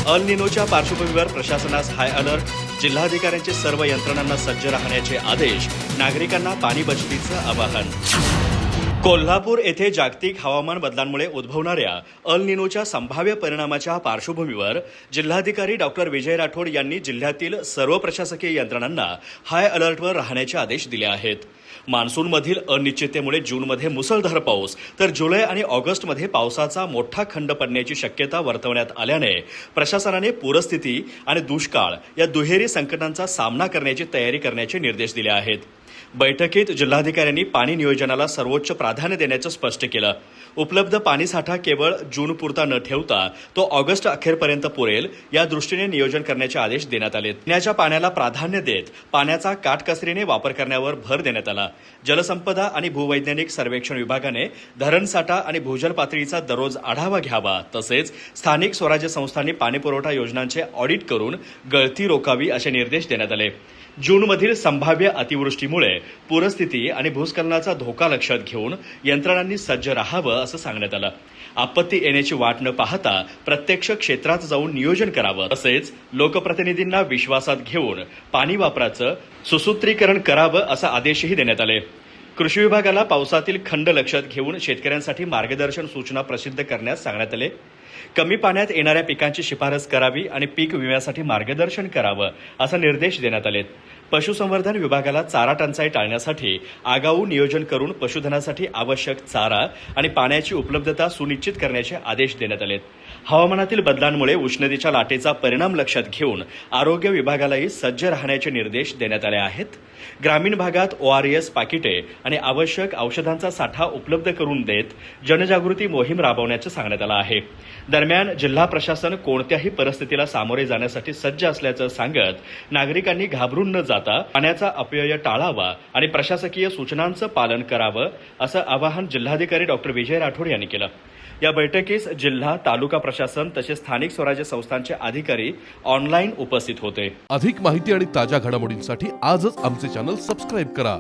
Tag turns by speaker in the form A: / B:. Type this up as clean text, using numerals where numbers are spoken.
A: अल निनोच्या पार्श्वभूमीवर प्रशासनास high alert. जिल्हाधिकाऱ्यांचे सर्व यंत्रणांना सज्ज राहण्याचे आदेश. नागरिकांना पाणी बचतीचं आवाहन. कोल्हापूर येथे जागतिक हवामान बदलांमुळे उद्भवणाऱ्या अल निनोच्या संभाव्य परिणामाच्या पार्श्वभूमीवर जिल्हाधिकारी डॉक्टर विजय राठोड यांनी जिल्ह्यातील सर्व प्रशासकीय यंत्रणांना हाय अलर्टवर राहण्याचे आदेश दिले आहेत. मान्सूनमधील अनिश्चिततेमुळे जूनमध्ये मुसळधार पाऊस तर जुलै आणि ऑगस्टमध्ये पावसाचा मोठा खंड पडण्याची शक्यता वर्तवण्यात आल्याने प्रशासनाने पूरस्थिती आणि दुष्काळ या दुहेरी संकटांचा सामना करण्याची तयारी करण्याचे निर्देश दिले आहेत. बैठकीत जिल्हाधिकाऱ्यांनी पाणी नियोजनाला सर्वोच्च प्राधान्य देण्याचं स्पष्ट केलं. उपलब्ध पाणीसाठा केवळ जूनपुरता न ठेवता तो ऑगस्ट अखेरपर्यंत पुरेल या दृष्टीने नियोजन करण्याचे आदेश देण्यात आले. पिण्याच्या पाण्याला प्राधान्य देत पाण्याचा काटकसरीने वापर करण्यावर भर देण्यात आला. जलसंपदा आणि भूवैज्ञानिक सर्वेक्षण विभागाने धरणसाठा आणि भूजल पातळीचा दररोज आढावा घ्यावा. तसेच स्थानिक स्वराज्य संस्थांनी पाणीपुरवठा योजनांचे ऑडिट करून गळती रोखावी असे निर्देश देण्यात आले. जूनमधील संभाव्य अतिवृष्टीमुळे पूरस्थिती आणि भूस्खलनाचा धोका लक्षात घेऊन यंत्रणांनी सज्ज राहावं असं सांगण्यात आलं. आपत्ती येण्याची वाट न पाहता प्रत्यक्ष क्षेत्रात जाऊन नियोजन करावं. तसेच लोकप्रतिनिधींना विश्वासात घेऊन पाणी वापराचं सुसूत्रीकरण करावं असा आदेशही देण्यात आले. कृषी विभागाला पावसातील खंड लक्षात घेऊन शेतकऱ्यांसाठी मार्गदर्शन सूचना प्रसिद्ध करण्यास सांगण्यात आले. कमी पाण्यात येणाऱ्या पिकांची शिफारस करावी आणि पीक विम्यासाठी मार्गदर्शन करावं असा निर्देश देण्यात आलेत. पशुसंवर्धन विभागाला चारा टंचाई टाळण्यासाठी आगाऊ नियोजन करून पशुधनासाठी आवश्यक चारा आणि पाण्याची उपलब्धता सुनिश्चित करण्याचे आदेश देण्यात आलेत. हवामानातील बदलांमुळे उष्णतेच्या लाटेचा परिणाम लक्षात घेऊन आरोग्य विभागालाही सज्ज राहण्याचे निर्देश देण्यात आले आहेत. ग्रामीण भागात ORS पाकिटे आणि आवश्यक औषधांचा साठा उपलब्ध करून देत जनजागृती मोहीम राबवण्याचं सांगण्यात आलं आहे. दरम्यान जिल्हा प्रशासन कोणत्याही परिस्थितीला सामोरे जाण्यासाठी सज्ज असल्याचं सांगत नागरिकांनी घाबरून न जाता पाण्याचा अपव्यय टाळावा आणि प्रशासकीय सूचनांचं पालन करावं असं आवाहन जिल्हाधिकारी डॉक्टर विजय राठोड यांनी केलं. या बैठकीस जिल्हा तालुका प्रशासन तसेच स्थानिक स्वराज्य संस्थांचे अधिकारी ऑनलाईन उपस्थित होते.
B: अधिक माहिती आणि ताज्या घडामोडींसाठी आजच आमचे चॅनल सबस्क्राईब करा.